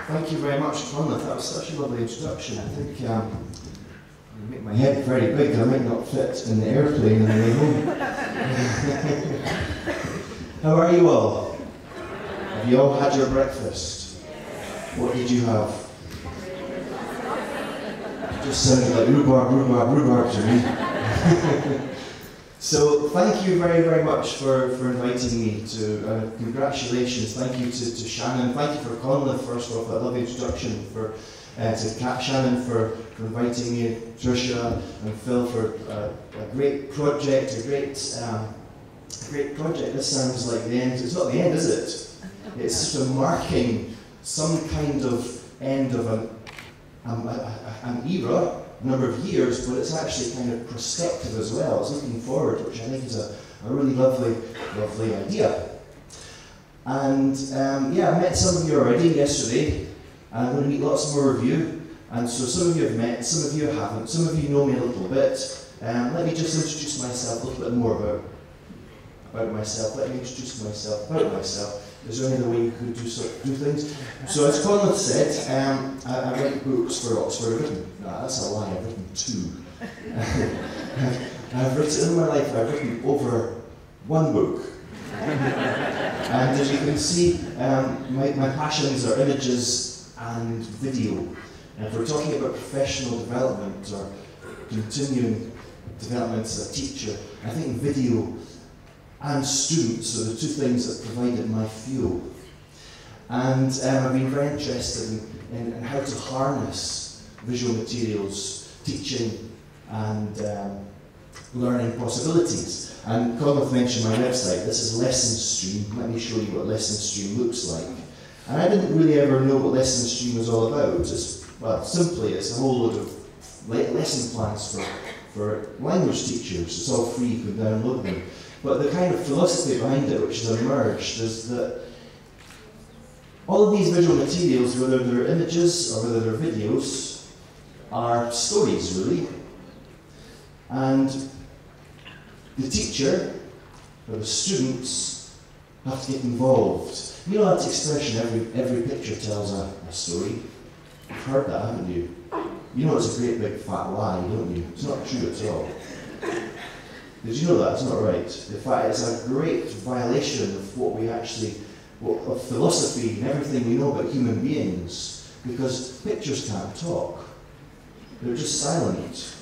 Thank you very much, Conleth. That was such a lovely introduction. I think you make my head very big. I might not fit in the airplane on the way home. How are you all? Have you all had your breakfast? What did you have? It just sounded like rhubarb to me. So thank you very, very much for inviting me to, congratulations, thank you to Shannon, thank you for Conleth first off, that lovely introduction, to Shannon for inviting me, Tricia and Phil for a great project, a great project. This sounds like the end. It's not the end, is it? It's sort of marking some kind of end of an era, a number of years, but it's actually kind of prospective as well. It's looking forward, which I think is a really lovely idea. And yeah, I met some of you already yesterday, and I'm going to meet lots more of you. And so some of you have met, some of you haven't, some of you know me a little bit. Let me just introduce myself a little bit more about myself. Let me introduce myself about myself. Is there any other way you could do things? So as Conleth said, I write books for Oxford. I've written, no, that's a lie, I've written 2. I've written, in my life, I've written over 1 book. And as you can see, my passions are images and video. And if we're talking about professional development or continuing development as a teacher, I think video and students are the 2 things that provided my fuel. And I've been very interested in how to harness visual materials, teaching and learning possibilities. And Conleth mentioned my website. This is Lesson Stream. Let me show you what Lesson Stream looks like. And I didn't really ever know what Lesson Stream was all about. Well, simply, it's a whole load of lesson plans for language teachers. It's all free, you can download them. But the kind of philosophy behind it, which has emerged, is that all of these visual materials, whether they're images or whether they're videos, are stories, really. And the teacher, or the students, have to get involved. You know that expression, every picture tells a story? You've heard that, haven't you? You know it's a great big fat lie, don't you? It's not true at all. Did you know that? It's not right. In fact, it's a great violation of what we actually, of philosophy and everything we know about human beings, because pictures can't talk. They're just silent.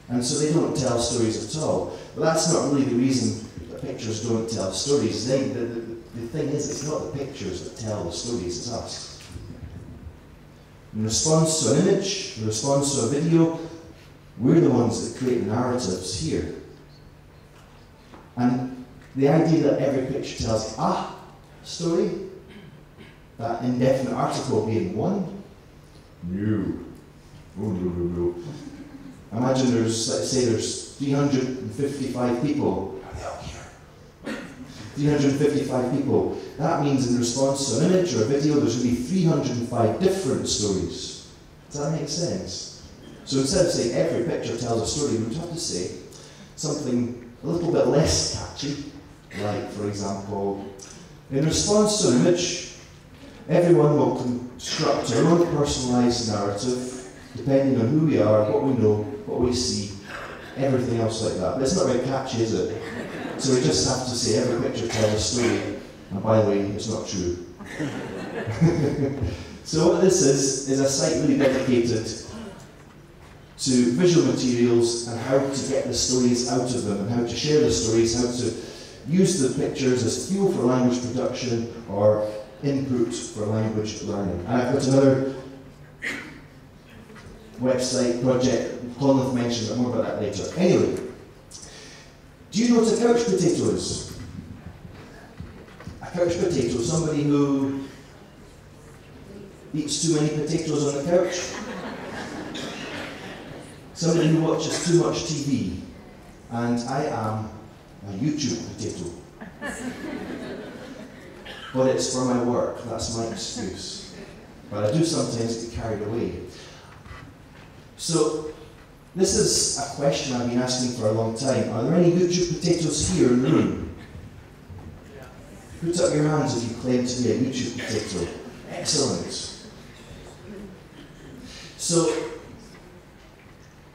And so they don't tell stories at all. But that's not really the reason that pictures don't tell stories. The thing is, it's not the pictures that tell the stories, it's us. In response to an image, in response to a video, we're the ones that create the narratives here. And the idea that every picture tells a story, that indefinite article being one, no. Oh, no. Imagine there's, let's say there's 355 people. Are they all here? 355 people. That means in response to an image or a video, there's going to be 305 different stories. Does that make sense? So instead of saying every picture tells a story, we would have to say something a little bit less catchy, like, for example, in response to an image, everyone will construct their own personalised narrative, depending on who we are, what we know, what we see, everything else like that. But it's not very catchy, is it? So we just have to say every picture tells a story, and by the way, it's not true. So what this is a site really dedicated to visual materials and how to get the stories out of them, and how to share the stories, how to use the pictures as fuel for language production or input for language learning. And I've got another website project, Conleth mentioned, but more about that later. Anyway, do you know what a couch potato is? A couch potato, somebody who eats too many potatoes on the couch? Somebody who watches too much TV, and I am a YouTube potato. But it's for my work, that's my excuse. But I do sometimes get carried away. So, this is a question I've been asking for a long time. Are there any YouTube potatoes here in the room? Put up your hands if you claim to be a YouTube potato. Excellent. So,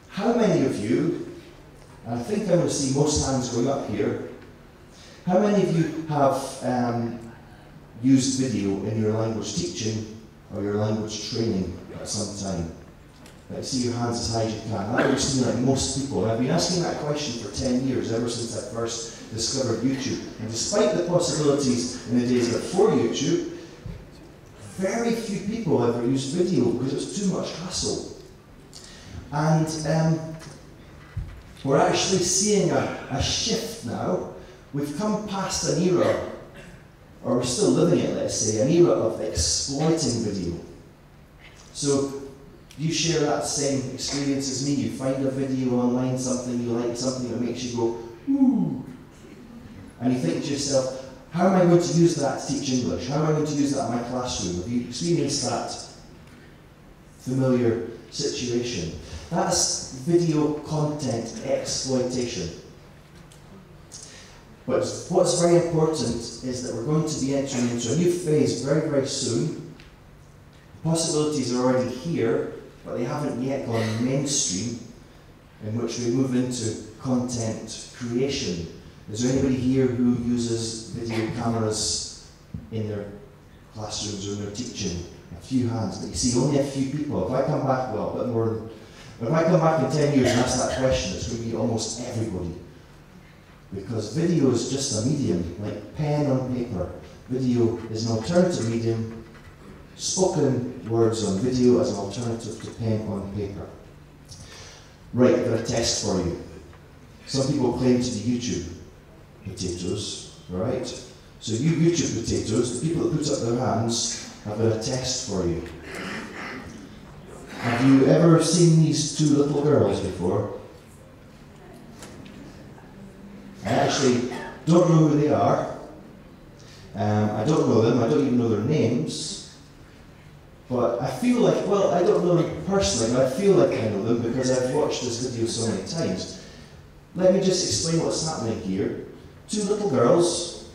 how many of you, and I think I'm going to see most hands going up here, how many of you have used video in your language teaching or your language training at some time? Let's see your hands as high as you can. That looks to me like most people. I've been asking that question for 10 years, ever since I first discovered YouTube. And despite the possibilities in the days before YouTube, very few people ever used video because it's too much hassle. And we're actually seeing a shift now. We've come past an era, or we're still living it, let's say, an era of exploiting video. So, you share that same experience as me. You find a video online, something you like, something that makes you go, ooh. And you think to yourself, how am I going to use that to teach English? How am I going to use that in my classroom? Have you experienced that familiar situation? That's video content exploitation. But what's very important is that we're going to be entering into a new phase very, very soon. The possibilities are already here, but they haven't yet gone mainstream, in which we move into content creation. Is there anybody here who uses video cameras in their classrooms or in their teaching? A few hands, but you see only a few people. If I come back, well, a bit more than, if I come back in 10 years and ask that question, it's going to be almost everybody. Because video is just a medium, like pen on paper. Video is an alternative medium. Spoken words on video as an alternative to pen on paper. Right, I've got a test for you. Some people claim to be YouTube potatoes, right? So you YouTube potatoes, the people that put up their hands, I've got a test for you. Have you ever seen these two little girls before? I actually don't know who they are. I don't know them, I don't even know their names. But I feel like, well, I don't know them personally, but I feel like I know them because I've watched this video so many times. Let me just explain what's happening here. Two little girls.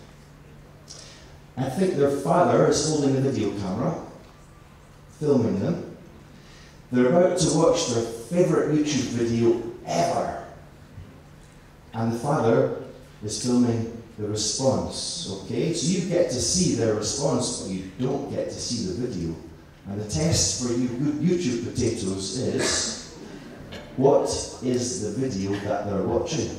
I think their father is holding a video camera, filming them. They're about to watch their favourite YouTube video ever. And the father is filming the response, okay? So you get to see their response, but you don't get to see the video. And the test for you good YouTube potatoes is, what is the video that they're watching?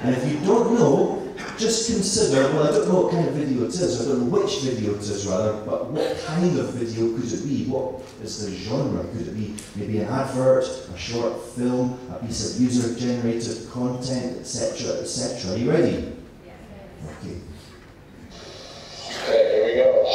And if you don't know, just consider, well, I don't know what kind of video it is, I don't know which video it is rather, but what kind of video could it be? What is the genre? Could it be maybe an advert, a short film, a piece of user-generated content, etc., etc.? Are you ready? Yeah. Okay. Okay, here we go.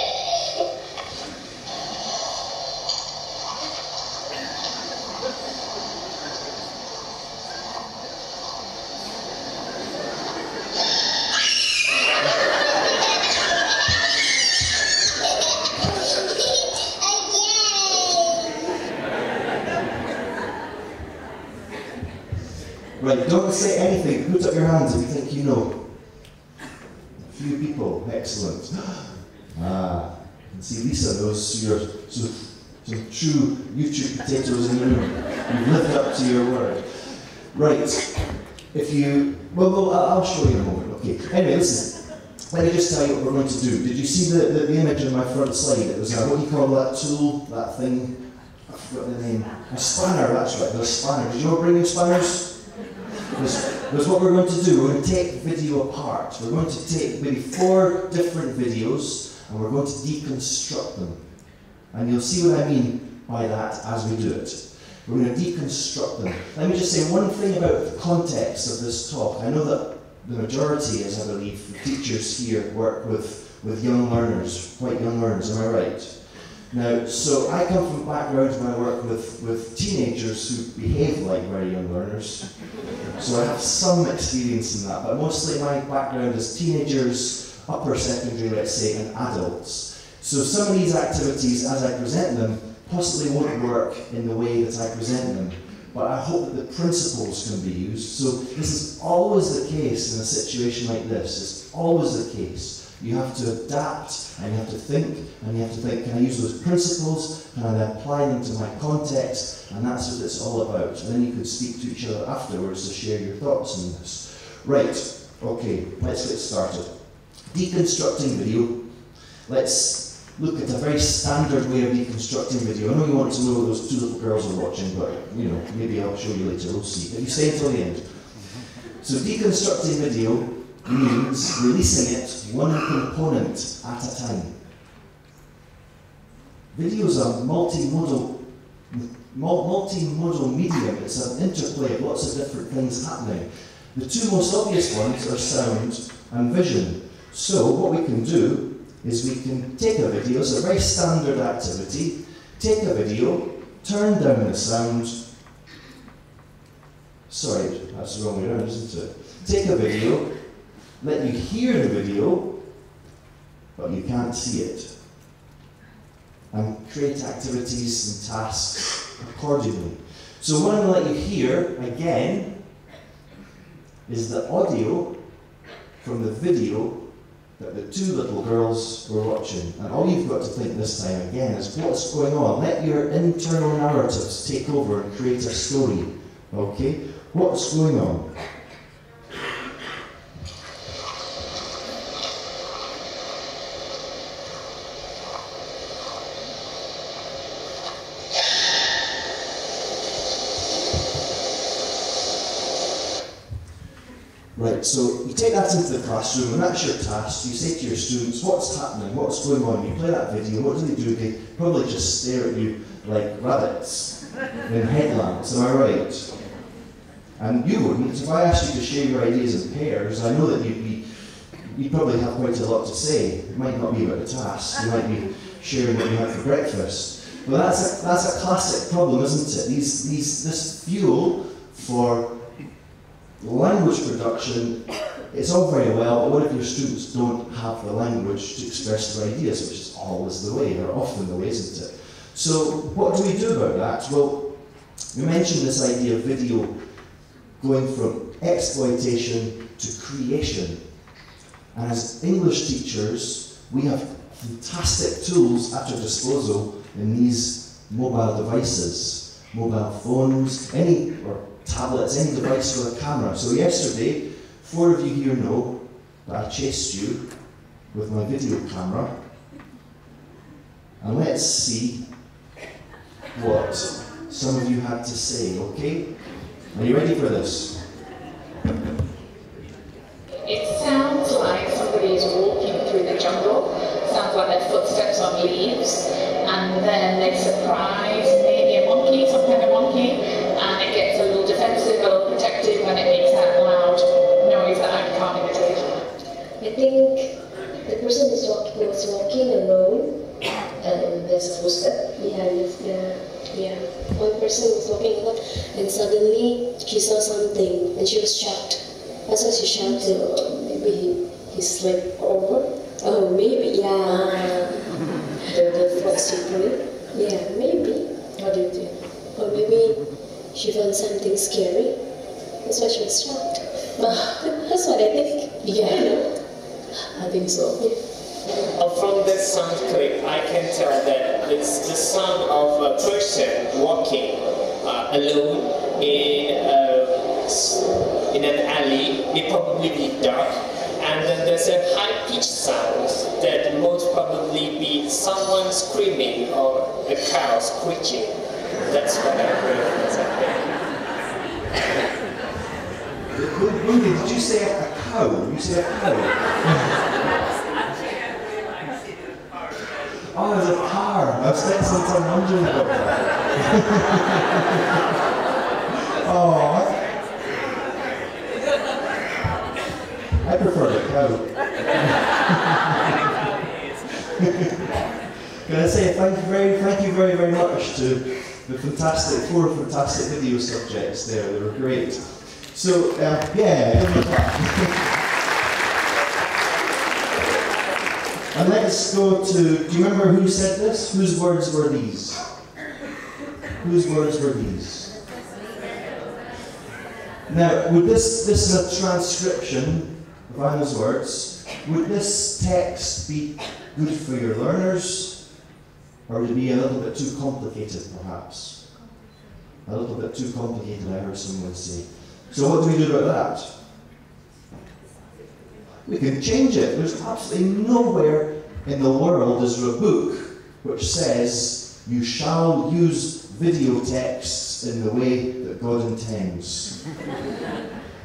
Right, don't say anything. Put up your hands if you think you know. A few people, excellent. Ah, you can see Lisa knows you're some true YouTube potatoes in the room. You've lived up to your word. Right, if you, well, I'll show you in a moment. Okay, anyway, listen. Let me just tell you what we're going to do. Did you see the image on my front slide? It was, what do you call that tool, that thing? I forgot the name. A spanner, that's right, the spanner. Did you all bring your spanners? Because what we're going to do, we're going to take video apart. We're going to take maybe 4 different videos and we're going to deconstruct them. And you'll see what I mean by that as we do it. We're going to deconstruct them. Let me just say one thing about the context of this talk. I know that the majority, as I believe, the teachers here work with young learners, quite young learners, am I right? Now, so I come from backgrounds where I work with teenagers who behave like very young learners. So I have some experience in that, but mostly my background is teenagers, upper secondary, let's say, and adults. So some of these activities, as I present them, possibly won't work in the way that I present them, but I hope that the principles can be used. So this is always the case in a situation like this. It's always the case. You have to adapt, and you have to think, and you have to think, can I use those principles, can I apply them to my context, and that's what it's all about. And then you can speak to each other afterwards to share your thoughts on this. Right, okay, let's get started. Deconstructing video. Let's look at a very standard way of deconstructing video. I know you want to know what those two little girls are watching, but you know, maybe I'll show you later, we'll see. If you stay until the end. So deconstructing video means releasing it one component at a time. Video is a multimodal medium. It's an interplay of lots of different things happening. The two most obvious ones are sound and vision. So what we can do is we can take a video, it's a very standard activity, take a video, turn down the sound. Sorry, that's the wrong way around, isn't it? Take a video, let you hear the video, but you can't see it. And create activities and tasks accordingly. So what I'm going to let you hear, again, is the audio from the video that the two little girls were watching. And all you've got to think this time, again, is what's going on. Let your internal narratives take over and create a story. Okay? What's going on? Right, so you take that into the classroom, and that's your task. You say to your students, what's happening, what's going on? You play that video, what do? They probably just stare at you like rabbits in headlamps, am I right? And you wouldn't. If I asked you to share your ideas in pairs, I know that you'd probably have quite a lot to say. It might not be about the task, you might be sharing what you had for breakfast. But that's a classic problem, isn't it? This fuel for language production, it's all very well, but what if your students don't have the language to express their ideas, which is always the way, or often the way, isn't it? So what do we do about that? Well, we mentioned this idea of video going from exploitation to creation. And as English teachers, we have fantastic tools at our disposal in these mobile devices, mobile phones, or tablets, any device with a camera. So yesterday, 4 of you here know that I chased you with my video camera. And let's see what some of you had to say, okay? Are you ready for this? It sounds like somebody is walking through the jungle. Sounds like their footsteps on leaves. And then they surprise maybe a monkey, some kind of monkey, and it gets a little defensive or protective when it makes that loud noise that I can't imitate. I think the person was walking alone, and there's a footstep behind one person was walking alone, and suddenly she saw something, and she was shocked. That's why she shouted, maybe he slipped over. Oh, maybe, yeah. The foot slippery. Yeah, maybe. What do you think? Or maybe she found something scary. That's why she was shocked. That's what I think. Yeah, I think so. From this sound clip, I can tell that it's the sound of a person walking alone in an alley. It probably be dark, and then there's a high-pitched sound that most probably be someone screaming or a cow screeching. That's what I heard. Wendy, did you say a cow? You say a cow? Oh, there's a car. I've spent some time wondering about that. Oh, I prefer the cow. Can I say thank you very much to the four fantastic video subjects there. They were great. So, yeah, give them a clap. And let's go to, do you remember who said this? Whose words were these? Whose words were these? Now, this is a transcription of Anna's words. Would this text be good for your learners, or would it be a little bit too complicated, perhaps? A little bit too complicated, I heard someone say. So what do we do about that? We can change it. There's absolutely nowhere in the world is there a book which says you shall use video texts in the way that God intends.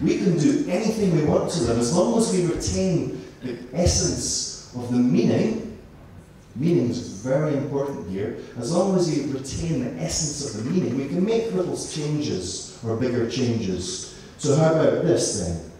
We can do anything we want to them as long as we retain the essence of the meaning. Meaning is very important here. As long as we retain the essence of the meaning, we can make little changes or bigger changes. So how about this then?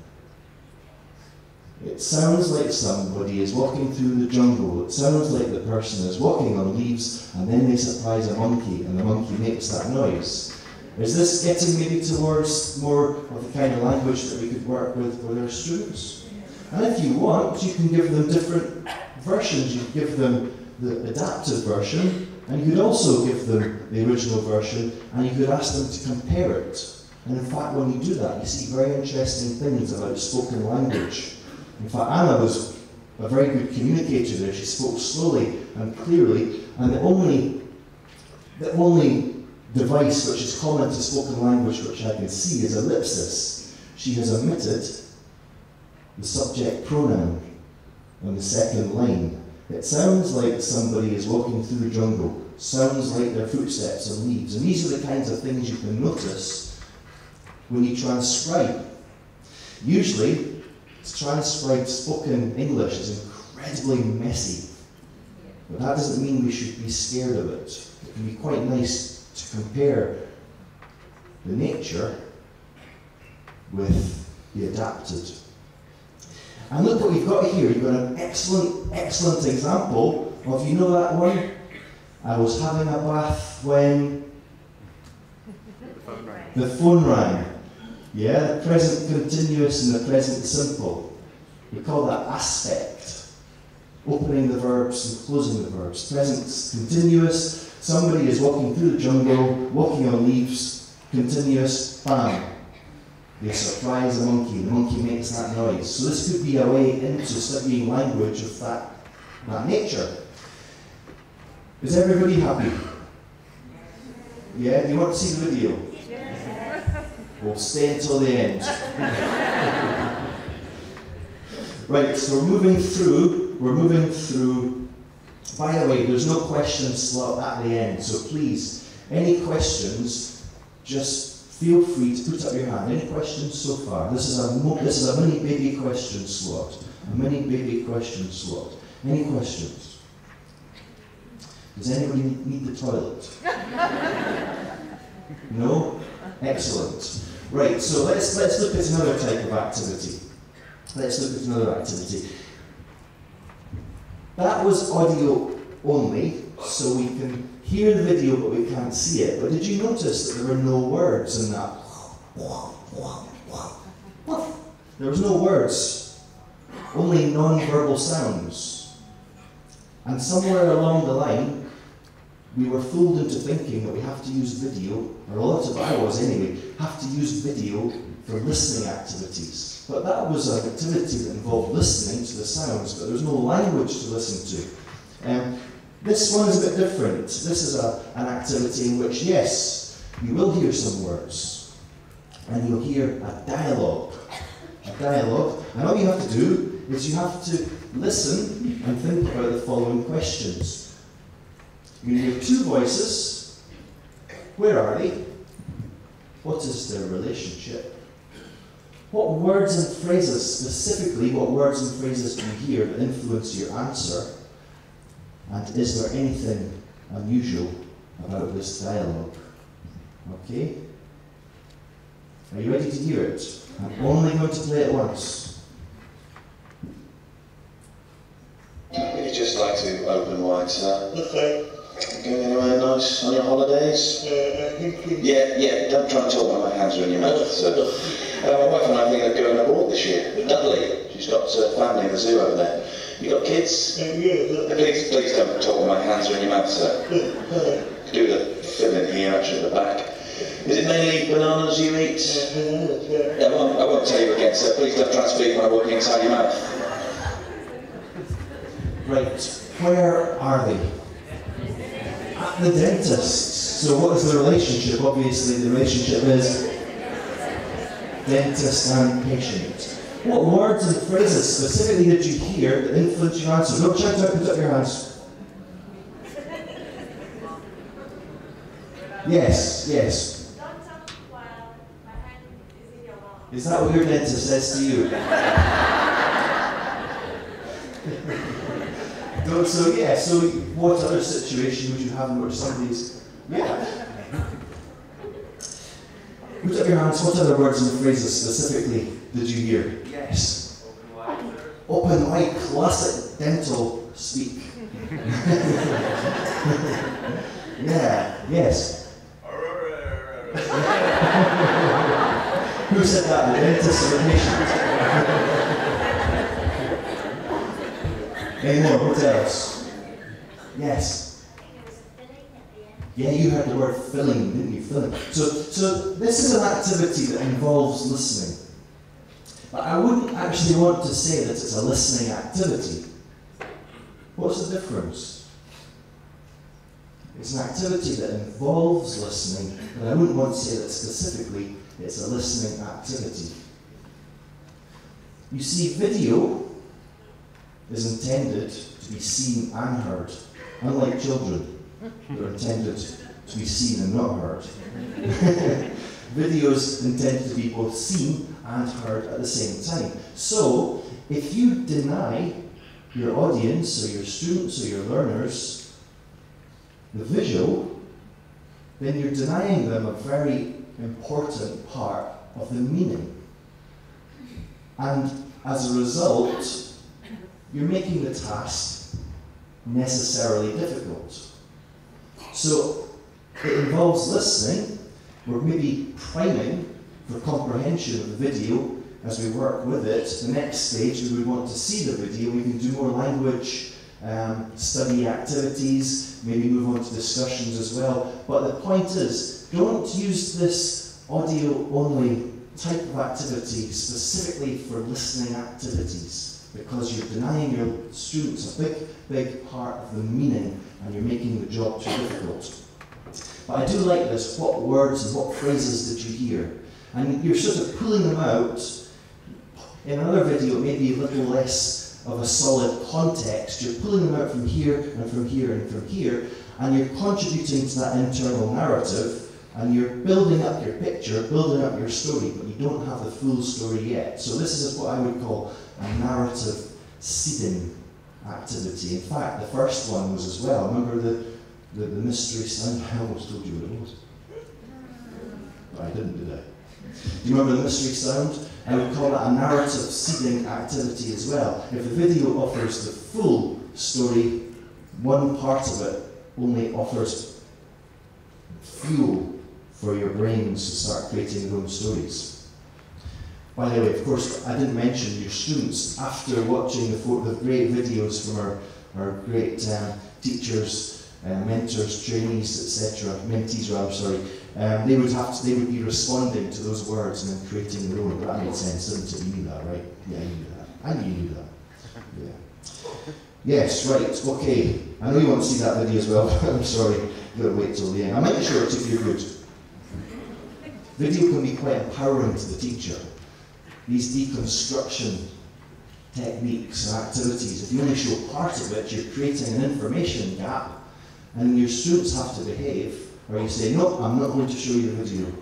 It sounds like somebody is walking through the jungle. It sounds like the person is walking on leaves, and then they surprise a monkey, and the monkey makes that noise. Is this getting maybe towards more of the kind of language that we could work with our students? And if you want, you can give them different versions. You could give them the adapted version, and you could also give them the original version, and you could ask them to compare it. And in fact, when you do that, you see very interesting things about spoken language. In fact, Anna was a very good communicator there. She spoke slowly and clearly, and the only device which is common to spoken language which I can see is ellipsis. She has omitted the subject pronoun on the second line. It sounds like somebody is walking through the jungle. Sounds like their footsteps on leaves. And these are the kinds of things you can notice when you transcribe. Usually, to transcribe spoken English is incredibly messy. But that doesn't mean we should be scared of it. It can be quite nice to compare the nature with the adapted. And look what we've got here. You've got an excellent, excellent example of, you know that one? I was having a bath when the phone rang. Yeah, the present continuous and the present simple. We call that aspect. Opening the verbs and closing the verbs. Present continuous, somebody is walking through the jungle, walking on leaves, continuous, bam. They surprise the monkey makes that noise. So this could be a way into studying language of that nature. Is everybody happy? Yeah, do you want to see the video? We'll stay until the end. Right, so we're moving through. By the way, there's no question slot at the end, so please, any questions, just feel free to put up your hand. Any questions so far? This is a mini baby question slot. A mini baby question slot. Any questions? Does anybody need the toilet? No? Excellent. Right, so let's look at another type of activity. That was audio only, so we can hear the video but we can't see it. But did you notice that there were no words in that? There was no words, only non-verbal sounds. And somewhere along the line, we were fooled into thinking that we have to use video, or a lot of I was anyway, have to use video for listening activities. But that was an activity that involved listening to the sounds, but there's no language to listen to. This one is a bit different. This is an activity in which, yes, you will hear some words, and you'll hear a dialogue. And all you have to do is you have to listen and think about the following questions. You hear two voices. Where are they? What is their relationship? What words and phrases, specifically, what words and phrases do you hear that influence your answer? And is there anything unusual about this dialogue? Okay? Are you ready to hear it? I'm only going to play it once. Would you just like to open wide, sir? Okay. Going anywhere nice on your holidays? Yeah, don't try and talk when my hands are in your mouth. So. My wife and I think of going abroad this year. Dudley, she's got family in the zoo over there. You got kids? Yeah. Please don't talk when my hands are in your mouth, sir. Do the filling here, actually, at the back. Is it mainly bananas you eat? I won't tell you again, sir. Please don't try and speak when I'm walking inside your mouth. Right, where are they? At the dentist. So what is the relationship? Obviously the relationship is dentist and patient. What words and phrases specifically did you hear that influenced your answer? Don't shout out, put up your hands. Yes, yes. Don't talk while my hand is in your mouth. Is that what your dentist says to you? So what other situation would you have in which somebody's... Yeah. Put up your hands, what other words and phrases specifically did you hear? Yes. Open wide, classic dental speak. Yeah, yes. Who said that, the dentist or the patient? Any more, what else? Yes. Yeah, you heard the word filling, didn't you? Filling. So this is an activity that involves listening. But I wouldn't actually want to say that it's a listening activity. What's the difference? It's an activity that involves listening, but I wouldn't want to say that specifically it's a listening activity. You see, video is intended to be seen and heard, unlike children. They're intended to be seen and not heard. Video is intended to be both seen and heard at the same time. So, if you deny your audience, or your students, or your learners the visual, then you're denying them a very important part of the meaning. And as a result, you're making the task necessarily difficult. So it involves listening. We're maybe priming for comprehension of the video as we work with it. The next stage, we would want to see the video. We can do more language study activities, maybe move on to discussions as well. But the point is, don't use this audio-only type of activity specifically for listening activities, because you're denying your students a big part of the meaning, and you're making the job too difficult. But I do like this. What words and what phrases did you hear? And you're sort of pulling them out. In another video, it may be a little less of a solid context. You're pulling them out from here and from here and from here, and you're contributing to that internal narrative, and you're building up your picture, building up your story, but you don't have the full story yet. So this is what I would call a narrative seeding activity. In fact, the first one was as well. Remember the mystery sound? I almost told you what it was. But I didn't, did I? Do you remember the mystery sound? I would call that a narrative seeding activity as well. If the video offers the full story, one part of it only offers fuel for your brains to start creating their own stories. By the way, of course, I didn't mention your students. After watching the great videos from our great teachers, mentors, trainees, etc., mentees rather, sorry, they would be responding to those words and then creating their own. That made sense, didn't it? You knew that, right? Yeah, you knew that. I knew you knew that. Yeah. Yes, right, okay. I know you want to see that video as well, but I'm sorry, you've got to wait till the end. I might be sure it's if you're good. Video can be quite empowering to the teacher. These deconstruction techniques and activities, if you only show part of it, you're creating an information gap, and your students have to behave, or you say, no, I'm not going to show you the video.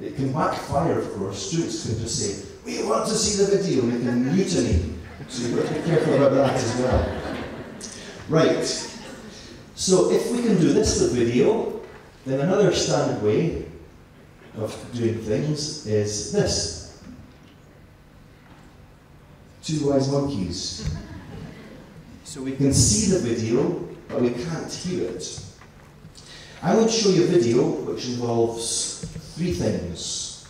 It can backfire, of course. Students can just say, we want to see the video, and they can mutiny. So you've got to be careful about that as well. Right. So if we can do this with video, then another standard way of doing things is this. Two wise monkeys. So we can see the video, but we can't hear it. I want to show you a video which involves three things.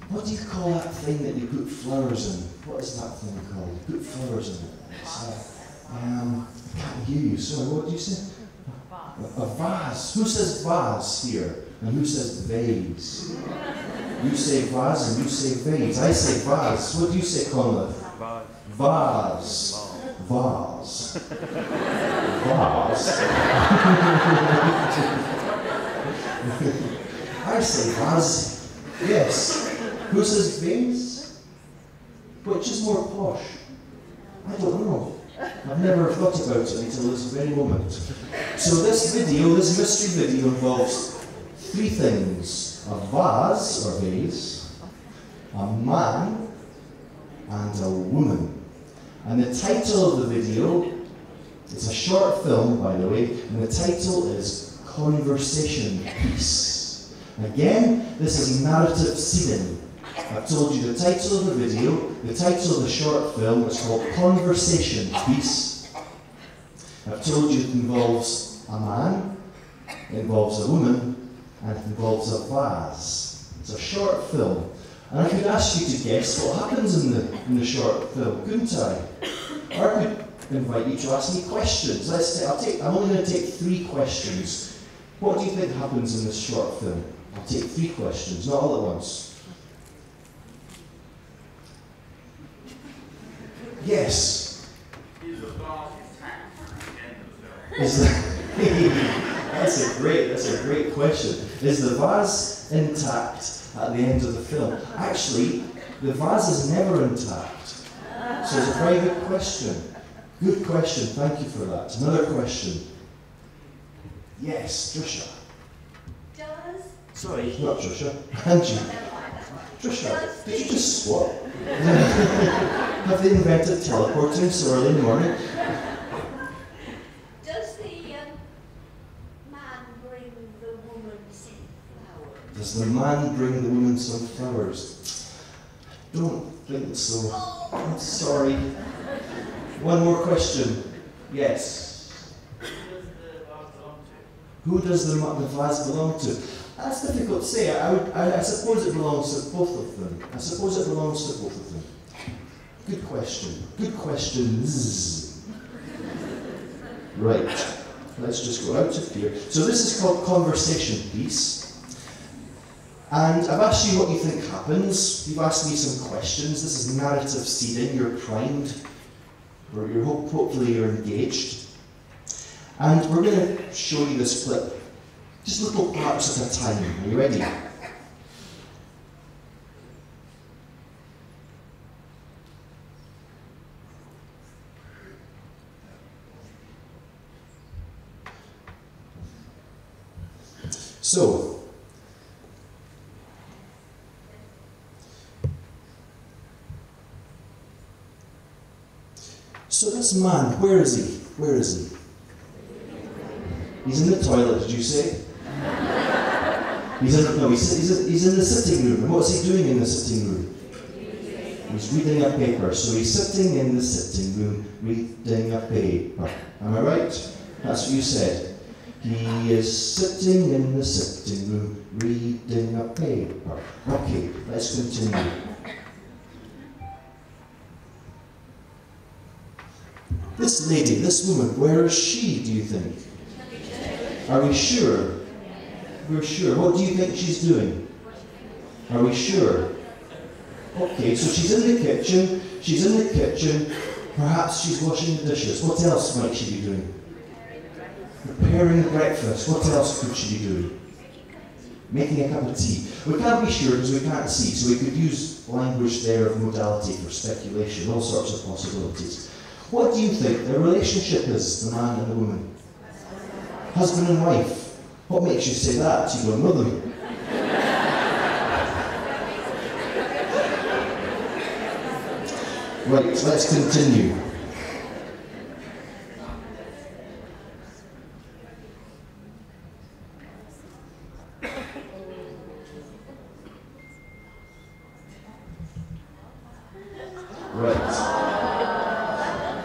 What do you call that thing that you put flowers in? What is that thing called? You put flowers in it. I can't hear you. Sorry, what do you say? A vase. Who says vase here? And who says vase? You say vase and you say vase. I say vase. What do you say, Conleth? Vase. Vase. Vase. I say vase. Yes. Who says vase? Which is more posh? I don't know. I've never thought about it until this very moment. So this video, this mystery video, involves three things: a vase or vase, a man, and a woman. And the title of the video, it's a short film, by the way, and the title is Conversation Piece. Again, this is narrative seeding. I've told you the title of the video, the title of the short film is called Conversation Piece. I've told you it involves a man, it involves a woman, and it involves a vase. It's a short film. And I could ask you to guess what happens in the short film, couldn't I? Or I could invite you to ask me questions. I'm only going to take 3 questions. What do you think happens in this short film? I'll take 3 questions, not all at once. Yes. Is the vase intact at the end of the film? That's a great question. Is the vase intact at the end of the film? Actually, the vase is never intact. So it's a very good question. Good question, thank you for that. Another question. Yes, Trisha. Sorry, not Trisha. Angie. Trisha, did you just swap? Have they invented teleporting so early in the morning? Does the man bring the woman some flowers? Does the man bring the woman some flowers? Don't think so. I'm sorry. One more question. Yes. Who does the vase belong to? That's difficult to say. I suppose it belongs to both of them. Good question. Good questions. Right. Let's just go out of here. So this is called Conversation Piece. And I've asked you what you think happens. You've asked me some questions. This is narrative seeding. You're primed. Hopefully you're engaged. And we're going to show you this clip. Just little parts at a time. Are you ready? So this man, where is he? Where is he? He's in the toilet, did you say? He's in the sitting room. And what's he doing in the sitting room? He's reading a paper. So he's sitting in the sitting room reading a paper. Am I right? That's what you said. He is sitting in the sitting room reading a paper. Okay, let's continue. This lady, this woman, where is she, do you think? Are we sure? We're sure. What do you think she's doing? Are we sure? Okay, so she's in the kitchen. She's in the kitchen. Perhaps she's washing the dishes. What else might she be doing? Preparing breakfast. What else could she be doing? Making a cup of tea. We can't be sure because we can't see, so we could use language there of modality for speculation, all sorts of possibilities. What do you think their relationship is, the man and the woman? Husband and wife. What makes you say that? You don't know them. Right, let's continue.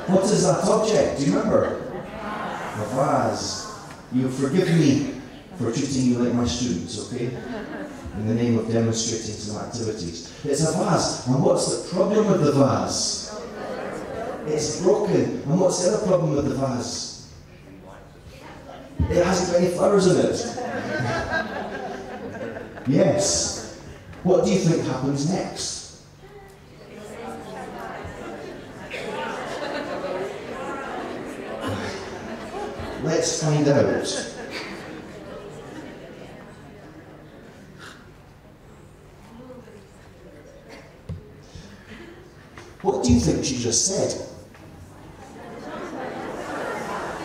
What is that object? Do you remember? A vase. You forgive me for treating you like my students, okay? In the name of demonstrating some activities. It's a vase. And what's the problem with the vase? It's broken. And what's the other problem with the vase? It hasn't got any flowers in it. Yes. What do you think happens next? Let's find out. What do you think she just said?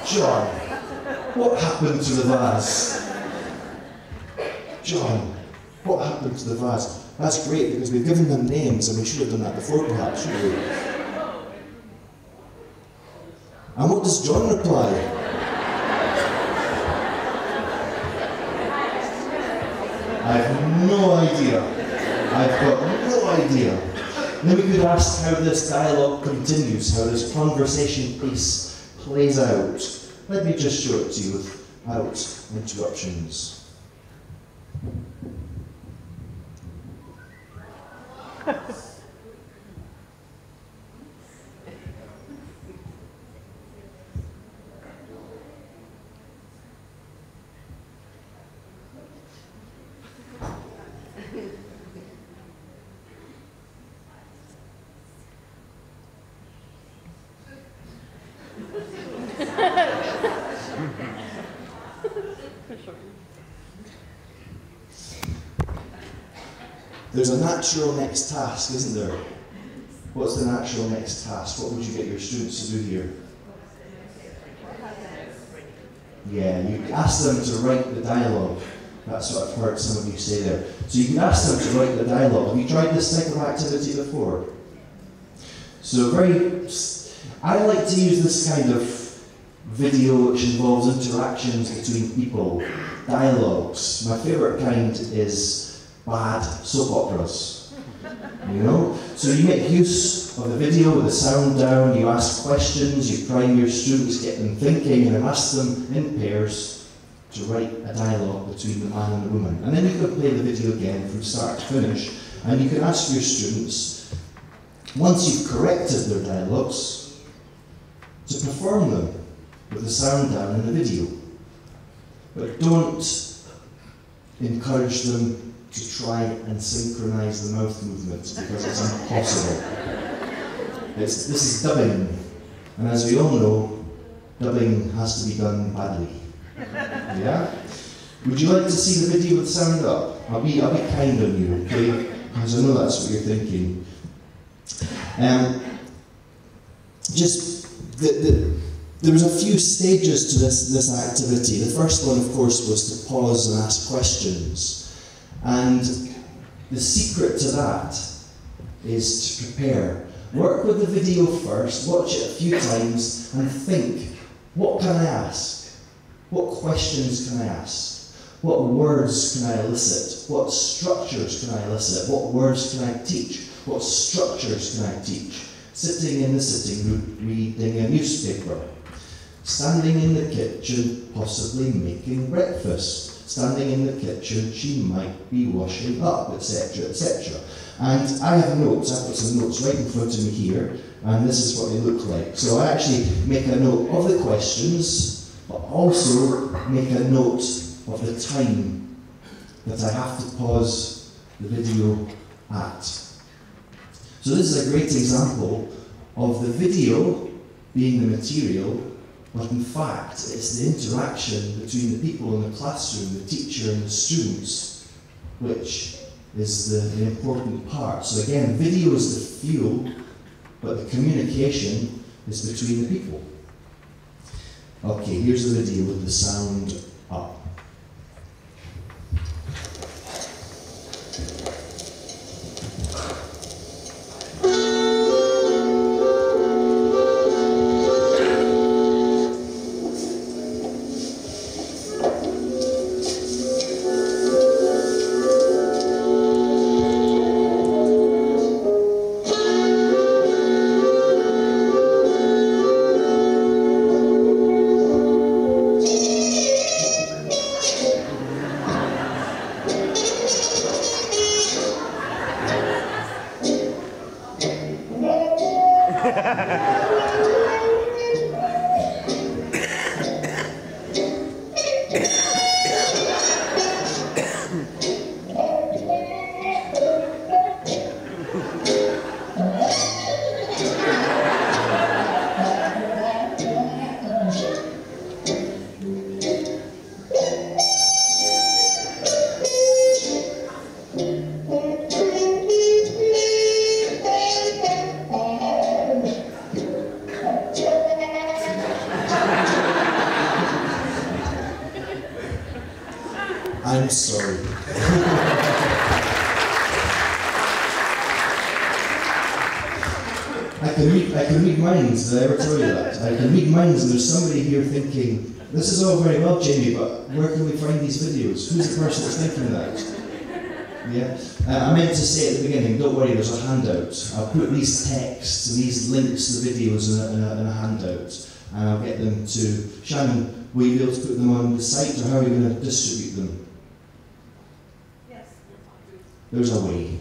John, what happened to the vase? John, what happened to the vase? That's great, because we've given them names and we should have done that before perhaps, shouldn't we? And what does John reply? I've no idea. I've got no idea. And then we could ask how this dialogue continues, how this conversation piece plays out. Let me just show it to you without interruptions. There's a natural next task, isn't there? What's the natural next task? What would you get your students to do here? Yeah, you ask them to write the dialogue. That's what I've heard some of you say there. So you can ask them to write the dialogue. Have you tried this type of activity before? So I like to use this kind of video which involves interactions between people, dialogues. My favourite kind is bad soap operas, you know? So you make use of the video with the sound down, you ask questions, you prime your students, get them thinking, and then ask them in pairs to write a dialogue between the man and the woman. And then you can play the video again from start to finish, and you can ask your students, once you've corrected their dialogues, to perform them with the sound down in the video. But don't encourage them to try and synchronise the mouth movements, because it's impossible. This is dubbing, and as we all know, dubbing has to be done badly. Yeah? Would you like to see the video with sound up? I'll be kind on you, okay? Because I know that's what you're thinking. There was a few stages to this activity. The first one, of course, was to pause and ask questions. And the secret to that is to prepare. Work with the video first, watch it a few times, and think, what can I ask? What questions can I ask? What words can I elicit? What structures can I elicit? What words can I teach? What structures can I teach? Sitting in the sitting room, reading a newspaper. Standing in the kitchen, possibly making breakfast. Standing in the kitchen, she might be washing up, etc., etc. And I have notes, I've got some notes right in front of me here, and this is what they look like. So I actually make a note of the questions, but also make a note of the time that I have to pause the video at. So this is a great example of the video being the material, but in fact, it's the interaction between the people in the classroom, the teacher and the students, which is the important part. So again, video is the fuel, but the communication is between the people. Okay, here's the video with the sound up. I'm sorry. I can read minds, did I ever tell you that? I can read minds, and there's somebody here thinking, this is all very well, Jamie, but where can we find these videos? Who's the person that's thinking that? Yeah? I meant to say at the beginning, don't worry, there's a handout. I'll put these texts and these links to the videos in a handout, and I'll get them to Shannon. Will you be able to put them on the site, or how are you going to distribute them? Yes. There's a way.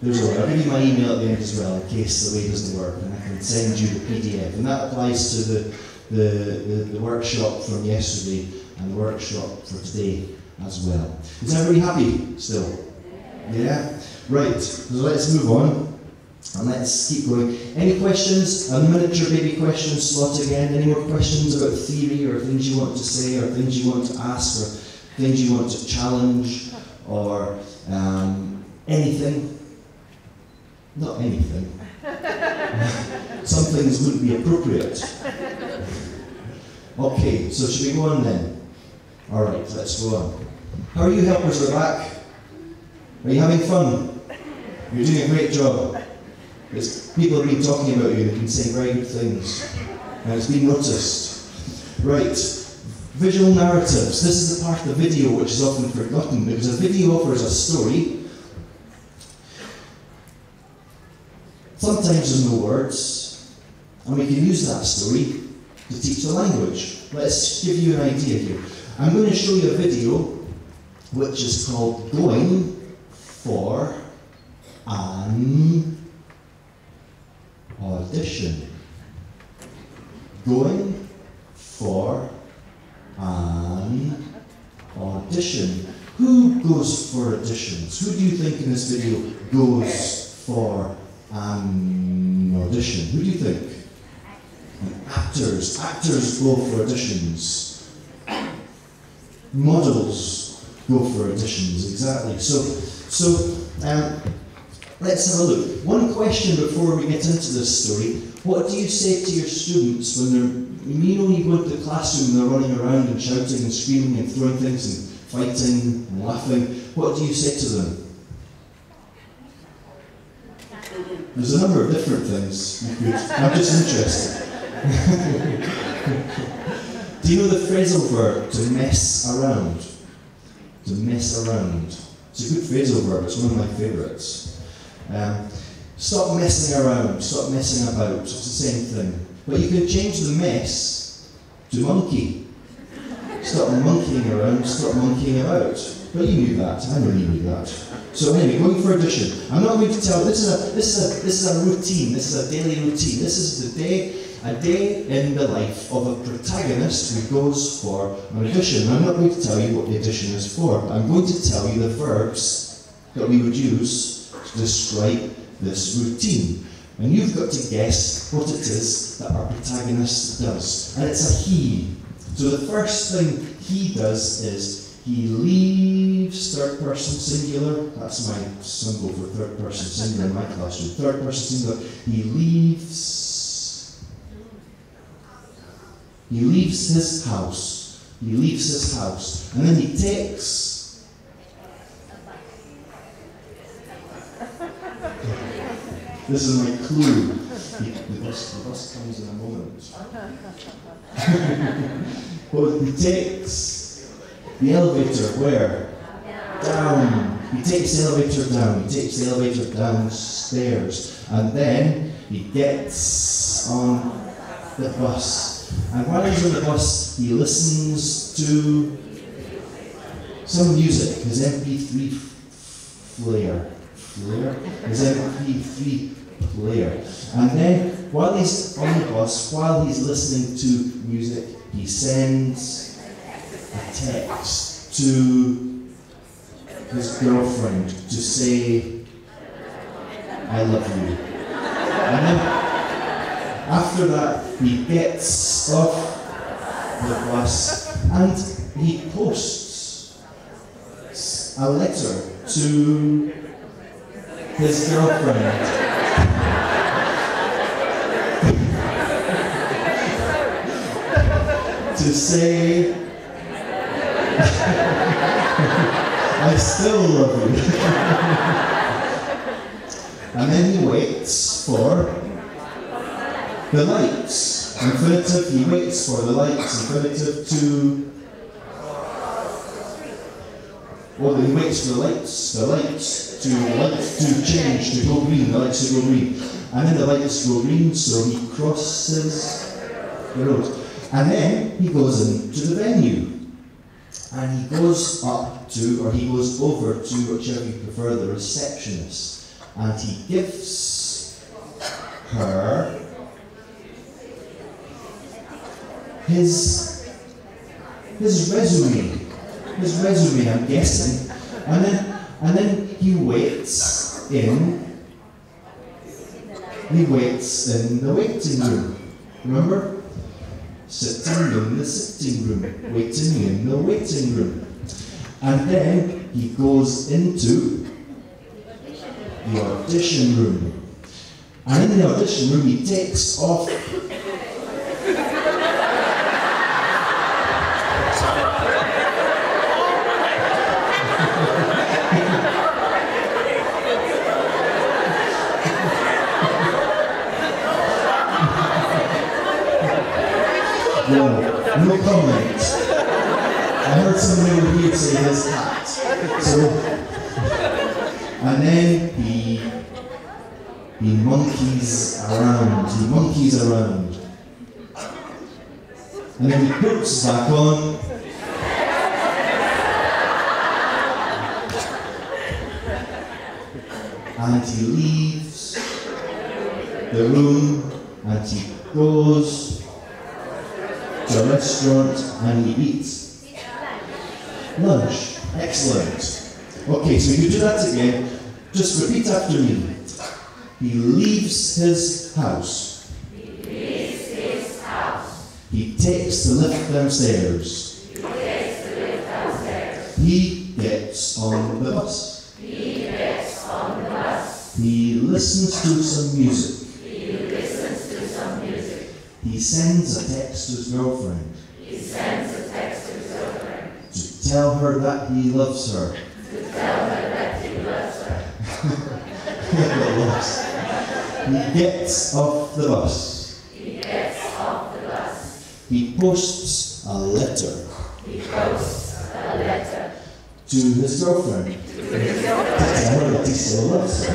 There's a way. I'll give you my email at the end as well, in case the way doesn't work, and I can send you the PDF. And that applies to the workshop from yesterday and the workshop for today as well. Is everybody happy still? Yeah? Right, so let's move on and let's keep going. Any questions? A miniature baby question slot again. Any more questions about theory, or things you want to say, or things you want to ask, or things you want to challenge, or anything? Not anything. Some things wouldn't be appropriate. Okay, so should we go on then? Alright, let's go on. How are you helpers at the back? Are you having fun? You're doing a great job. People have been talking about you, they've been saying very good things. And it's been noticed. Right, visual narratives. This is the part of the video which is often forgotten, because a video offers a story. Sometimes there's no words, and we can use that story to teach the language. Let's give you an idea here. I'm going to show you a video which is called Going for an Audition. Going for an audition. Who goes for auditions? Who do you think in this video goes for an audition? Who do you think? Actors. Actors go for auditions. Models go for auditions, exactly. So let's have a look. One question before we get into this story. What do you say to your students when they're, you go into the classroom and they're running around and shouting and screaming and throwing things and fighting and laughing? What do you say to them? There's a number of different things you could. I'm just interested. Do you know the phrasal verb to mess around? To mess around. It's a good phrasal verb, it's one of my favourites. Stop messing around, stop messing about, it's the same thing. But you can change the mess to monkey. Stop monkeying around, stop monkeying about. But you knew that, I know you knew that. So anyway, going for audition. I'm not going to tell, this is a routine, this is a daily routine. This is a day in the life of a protagonist who goes for an audition. I'm not going to tell you what the audition is for. I'm going to tell you the verbs that we would use to describe this routine. And you've got to guess what it is that our protagonist does. And it's a he. So the first thing he does is he leaves, third person singular. That's my symbol for third person singular in my classroom. Third person singular. He leaves his house. He leaves his house. And then he takes this is my clue. The bus comes in a moment. Well, he takes the elevator where? Down. He takes the elevator down. He takes the elevator downstairs. And then he gets on the bus. And while he's on the bus, he listens to some music, his MP3 player. His MP3 player. And then, while he's on the bus, while he's listening to music, he sends a text to his girlfriend to say, I love you. And then, after that, he gets off the bus and he posts a letter to his girlfriend. To say I still love you. And then he waits for the lights. Infinitive, he waits for the lights. Infinitive to... Well, he waits for the lights to change, to go green, the lights to go green. And then the lights go green, so he crosses the road. And then he goes into the venue. And he goes up to, or he goes over to, whichever you prefer, the receptionist. And he gives her his resume. His resume, I'm guessing. And then he waits in the waiting room. Remember? Sitting in the sitting room, waiting in the waiting room. And then he goes into the audition room. And in the audition room he takes off No comment. I heard somebody over here say his hat. So, and then he monkeys around. He monkeys around. And then he puts back on. And he leaves the room and he goes to a restaurant and he eats lunch. Excellent. Okay, so you do that again. Just repeat after me. He leaves his house. He leaves his house. He takes the lift downstairs. He takes the lift downstairs. He gets on the bus. He gets on the bus. He listens to some music. He listens to some music. He sends a text to his girlfriend. He sends a text to his girlfriend. To tell her that he loves her. To tell her that he loves her. He gets off the bus. He gets off the bus. He posts a letter. He posts a letter. To his girlfriend. To his girlfriend. To tell her that he still loves her.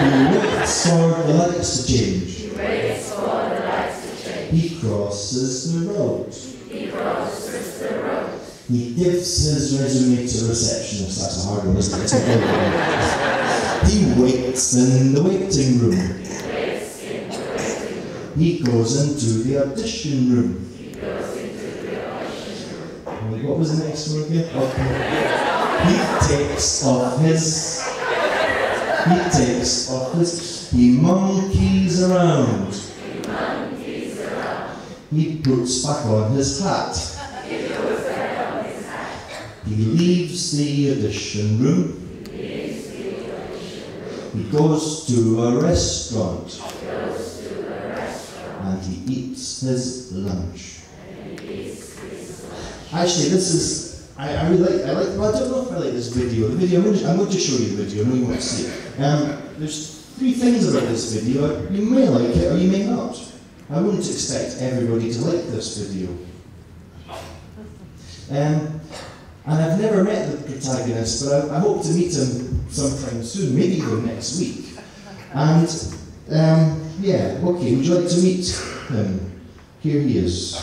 He waits for the lights to change. He waits for the lights to change. He crosses the road. He crosses the road. He gives his resume to the receptionist. That's a hard one, isn't it? It's not really hard. He waits in the waiting room. He waits in the waiting room. He goes into the audition room. He goes into the audition room. What was the next one again? Okay. He takes off his. He monkeys around. He monkeys around. He puts back on his hat. He puts back on his hat. He leaves the audition room. He leaves the audition room. He goes to a restaurant. He goes to a restaurant. And he eats his lunch. And he eats his lunch. Actually, this is. I really like. Well, I don't know if I like this video. The video. I'm going to show you the video. I know you want to see it. There's 3 things about this video. You may like it or you may not. I wouldn't expect everybody to like this video. And I've never met the protagonist, but I hope to meet him sometime soon, maybe even next week. And yeah, okay. Would you like to meet him? Here he is.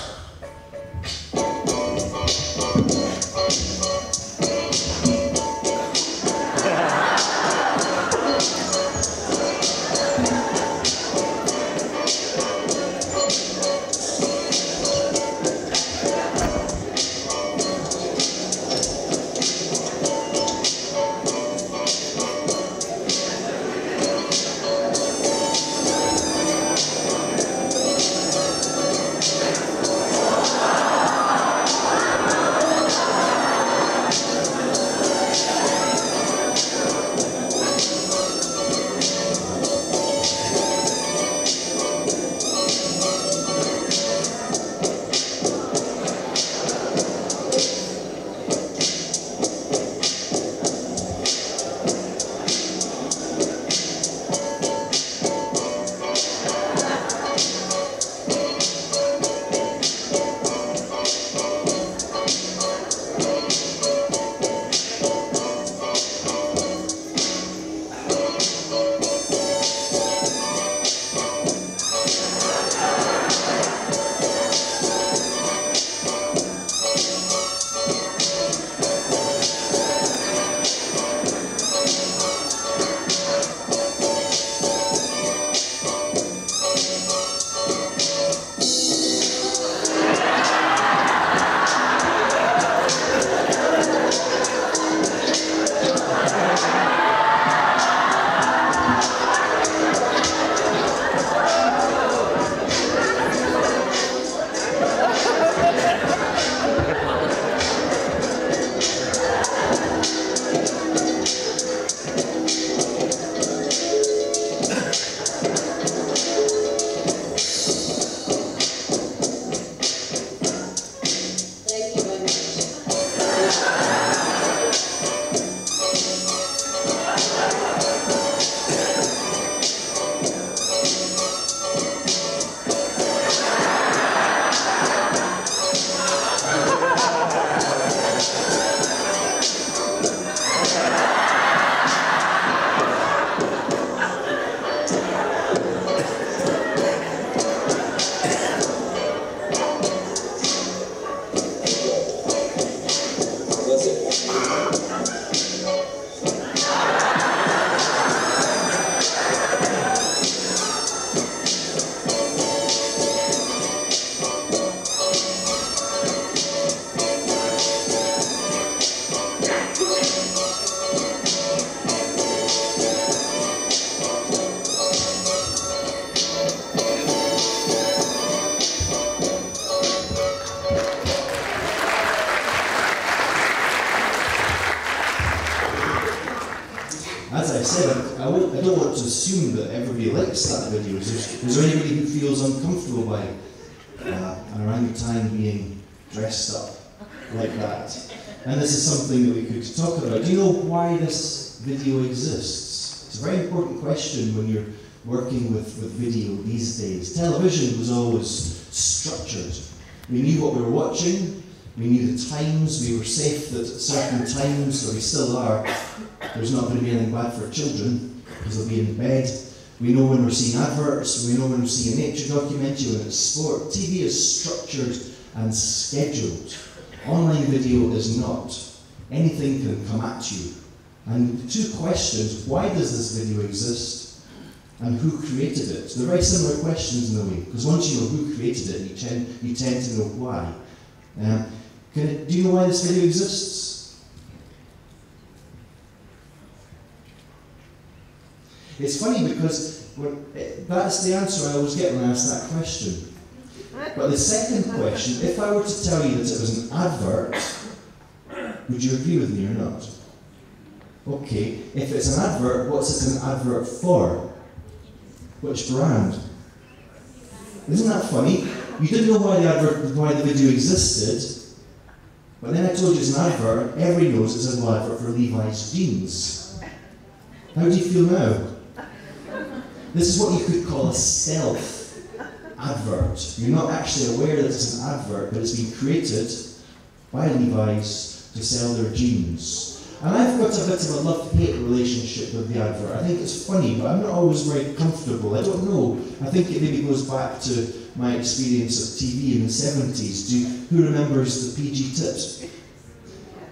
don't want to assume that everybody likes that video. Is there anybody who feels uncomfortable by an orangutan being dressed up like that? And this is something that we could talk about. Do you know why this video exists? It's a very important question when you're working with video these days. Television was always structured. We knew what we were watching, we knew the times, we were safe that at certain times, or we still are, there's not going to be anything bad for children, because they'll be in bed. We know when we're seeing adverts, we know when we're seeing a nature documentary, when it's sport. TV is structured and scheduled. Online video is not. Anything can come at you. And two questions: why does this video exist? And who created it? They're very similar questions in a way, because once you know who created it, you tend to know why. Do you know why this video exists? It's funny because that's the answer I always get when I ask that question. But the second question, if I were to tell you that it was an advert, would you agree with me or not? Okay, if it's an advert, what's it an advert for? Which brand? Isn't that funny? You didn't know why the video existed, but then I told you it's an advert, everybody knows it's an advert for Levi's jeans. How do you feel now? This is what you could call a stealth advert. You're not actually aware that it's an advert, but it's been created by Levi's to sell their jeans. And I've got a bit of a love-hate relationship with the advert. I think it's funny, but I'm not always very comfortable. I don't know. I think it maybe goes back to my experience of TV in the 70s. Who remembers the PG tips?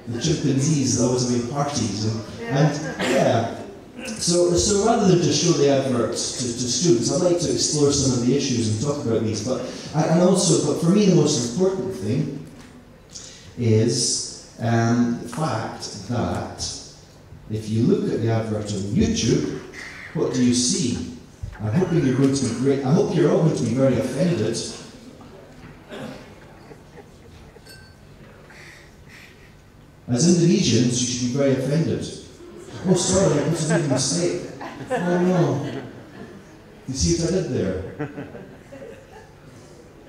The chimpanzees that always made parties. And yeah. So rather than just show the adverts to students, I'd like to explore some of the issues and talk about these. But for me, the most important thing is the fact that if you look at the advert on YouTube, what do you see? I'm hoping you're going to be great. I hope you're all going to be very offended. As Indonesians, you should be very offended. Oh, sorry, I must have made a mistake. Oh no. You see what I did there?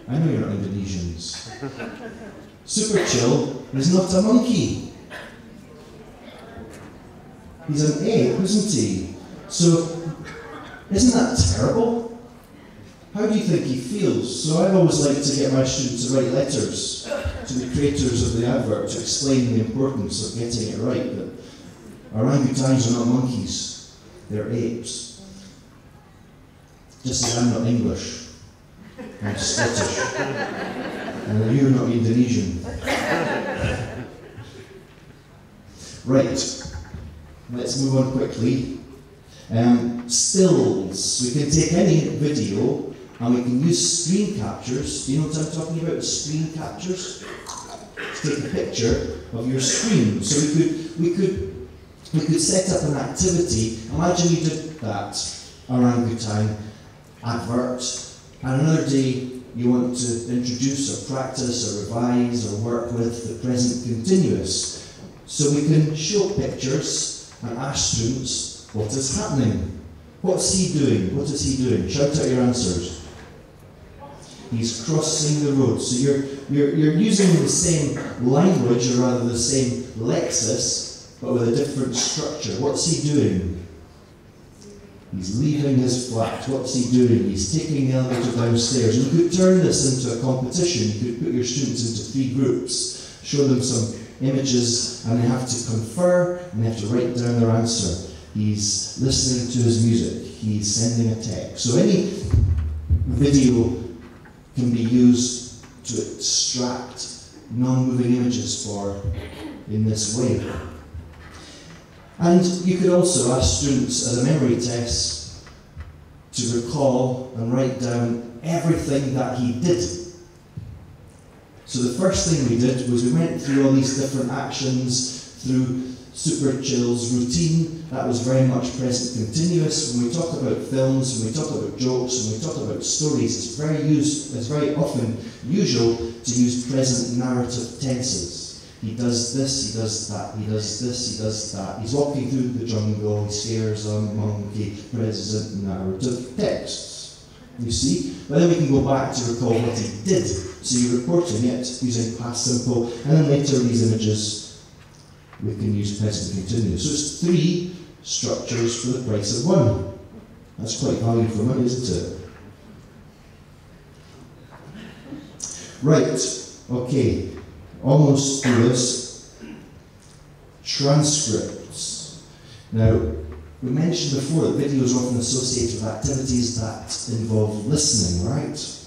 I know you're not Indonesians. Super Chill is not a monkey. He's an ape, isn't he? So, isn't that terrible? How do you think he feels? So I've always liked to get my students to write letters to the creators of the advert to explain the importance of getting it right. That orangutans are not monkeys, they're apes. Just as I'm not English, I'm Scottish. And you're not Indonesian. Right, let's move on quickly. Stills. We can take any video and we can use screen captures. Do you know what I'm talking about, screen captures? To take a picture of your screen. So we could set up an activity. Imagine you did that orangutan advert, and another day you want to introduce or practice or revise or work with the present continuous. So we can show pictures and ask students, what is happening? What's he doing? What is he doing? Shout out your answers. He's crossing the road. So you're using the same language, or rather the same lexis, but with a different structure. What's he doing? He's leaving his flat. What's he doing? He's taking the elevator downstairs. And you could turn this into a competition. You could put your students into 3 groups, show them some images, and they have to confer, and they have to write down their answer. He's listening to his music. He's sending a text. So any video can be used to extract non-moving images in this way. And you could also ask students as a memory test to recall and write down everything that he did. So the first thing we did was we went through all these different actions through Super Chill's routine. That was very much present continuous. When we talk about films, when we talk about jokes, when we talk about stories, it's very often usual to use present narrative tenses. he does this, he does that, he does this, he does that. He's walking through the jungle, he scares a monkey, president, narrative texts. You see? But then we can go back to recall what he did. So you're reporting it using past simple, and then later these images we can use present continuous. So it's 3 structures for the price of 1. That's quite value for money, isn't it? Right, okay, almost through this. Transcripts. Now, we mentioned before that video is often associated with activities that involve listening, right?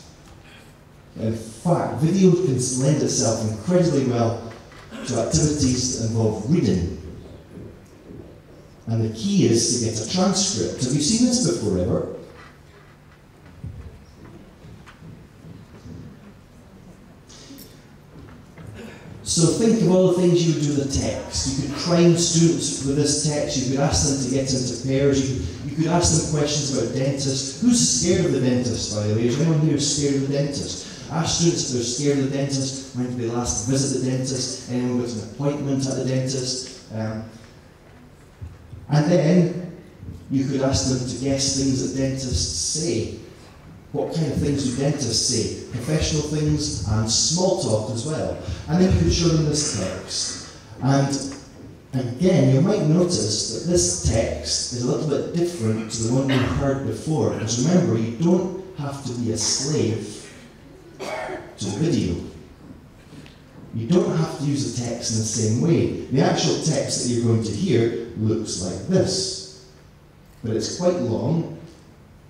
In fact, video can lend itself incredibly well to activities that involve reading. And the key is to get a transcript. Have you seen this before ever? So think of all the things you would do with the text. You could prime students with this text, you could ask them to get into pairs, you could ask them questions about dentists. Who's scared of the dentist, by the way? Is anyone here scared of the dentist? Ask students if they're scared of the dentist, when did they last visit the dentist, anyone got an appointment at the dentist. And then you could ask them to guess things that dentists say. What kind of things do dentists say? Professional things and small talk as well. And then you could show them this text. And again, you might notice that this text is a little bit different to the one we heard before. Because remember, you don't have to be a slave to the video. You don't have to use the text in the same way. The actual text that you're going to hear looks like this. But it's quite long.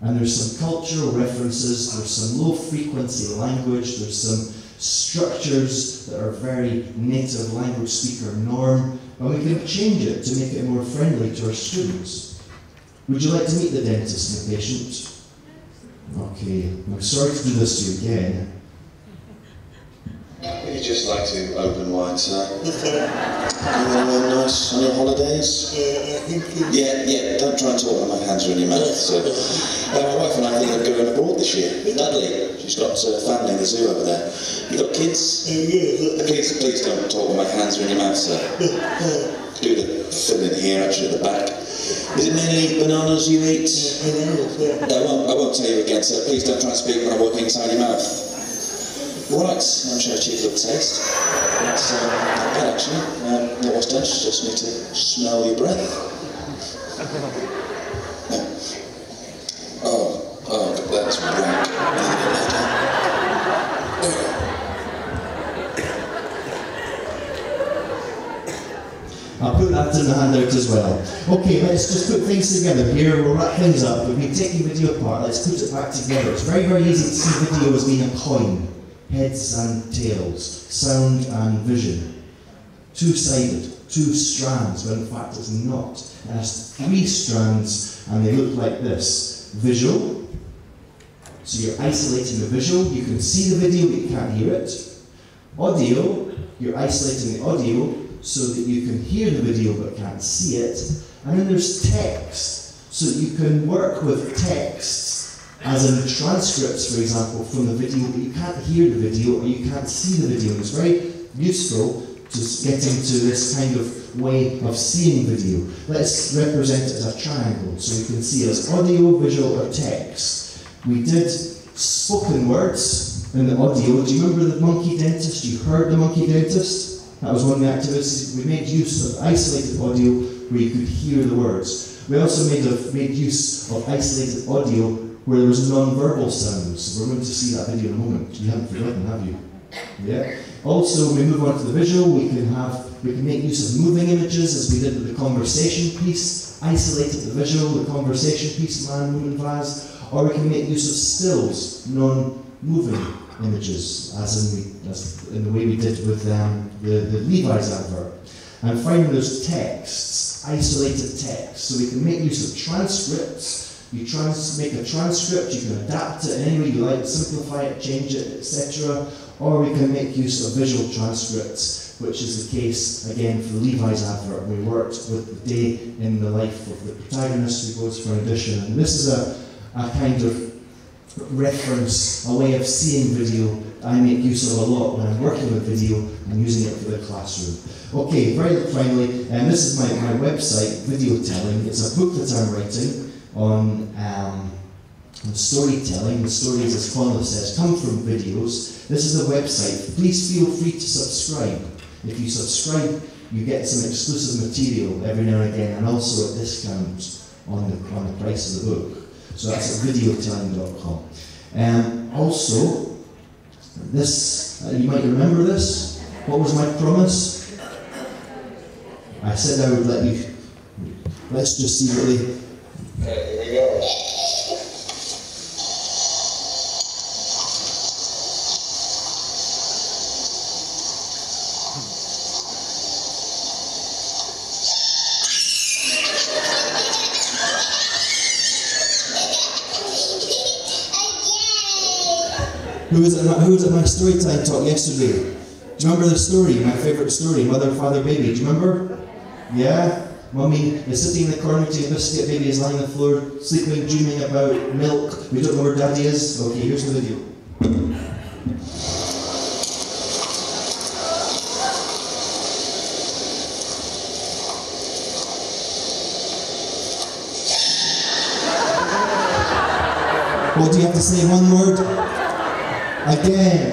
And there's some cultural references, there's some low frequency language, there's some structures that are very native language speaker norm, and we can change it to make it more friendly to our students. Would you like to meet the dentist and the patient? Okay, I'm sorry to do this to you again. Would you just like to open wide, sir? You anywhere nice on your holidays? Yeah, don't try and talk when my hands are in your mouth. So. My wife and I think of going abroad this year. Dudley, she's got family in the zoo over there. You got kids? Please don't talk when my hands are in your mouth, sir. Do the filling here, actually, at the back. Is it mainly bananas you eat? I won't tell you again, sir. Please don't try and speak when I'm walking inside your mouth. Right, I'm sure achieve a good taste. It's not bad actually. Not what's done, just need to smell your breath. Oh, that's rank. I'll put that in the handout as well. Okay, let's just put things together here. We'll wrap things up. We've been taking video apart. Let's put it back together. It's very, very easy to see video as being a coin. Heads and tails, sound and vision. Two-sided, 2 strands, but in fact it's not. It has 3 strands and they look like this. Visual, so you're isolating the visual, you can see the video but you can't hear it. Audio, you're isolating the audio so that you can hear the video but can't see it. And then there's text, so that you can work with texts as in transcripts, for example, from the video, but you can't hear the video or you can't see the video. It's very useful to get into this kind of way of seeing video. Let's represent it as a triangle, so you can see it as audio, visual, or text. We did spoken words in the audio. Do you remember the monkey dentist? You heard the monkey dentist? That was one of the activities. We made use of isolated audio where you could hear the words. We also made use of isolated audio where there was non-verbal sounds. We're going to see that video in a moment. You haven't forgotten, have you? Yeah. Also, when we move on to the visual, we can make use of moving images, as we did with the conversation piece. Isolated the visual, the conversation piece, man, woman, vase. Or we can make use of stills, non-moving images, as in the way we did with the Levi's advert. And finally, there's texts, isolated text. So we can make use of transcripts. You make a transcript, you can adapt it in any way you like, simplify it, change it, etc. Or we can make use of visual transcripts, which is the case, again, for Levi's advert. We worked with the day in the life of the protagonist who goes for an audition. And this is a kind of reference, a way of seeing video I make use of a lot when I'm working with video and using it for the classroom. Okay, very finally, and this is my website, Video Telling. It's a book that I'm writing on storytelling. The stories, as Connell says, come from videos. This is a website. Please feel free to subscribe. If you subscribe, you get some exclusive material every now and again, and also a discount on the price of the book. So that's at videotelling.com. Also, this, you might remember this. What was my promise? I said I would let you. Let's just see what they. Here we go. Who was at my story time talk yesterday? Do you remember the story, my favourite story, Mother, Father, Baby? Do you remember? Yeah? Mummy is sitting in the corner eating a biscuit, baby is lying on the floor, sleeping, dreaming about milk. We don't know where Daddy is. Okay, here's the video. What do you have to say? One word? Again.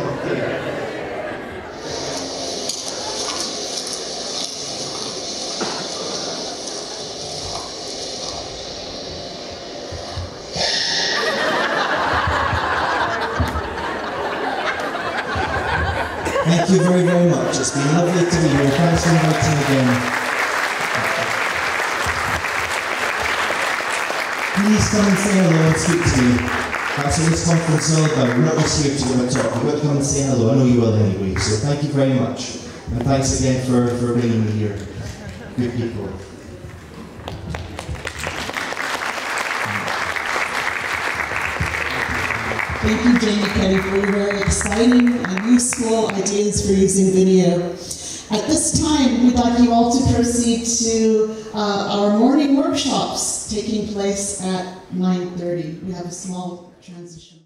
Thank you very, very much. It's been lovely to be here. Thanks for inviting me again. Please come and say hello and speak to me. That's what this conference is all about. We're not just here to give a talk. You've got to come and say hello. I know you will anyway. So thank you very much. And thanks again for bringing me here. Good people. Thank you, Jamie Keddie, for your very exciting and useful ideas for using video. At this time, we'd like you all to proceed to our morning workshops taking place at 9:30. We have a small transition.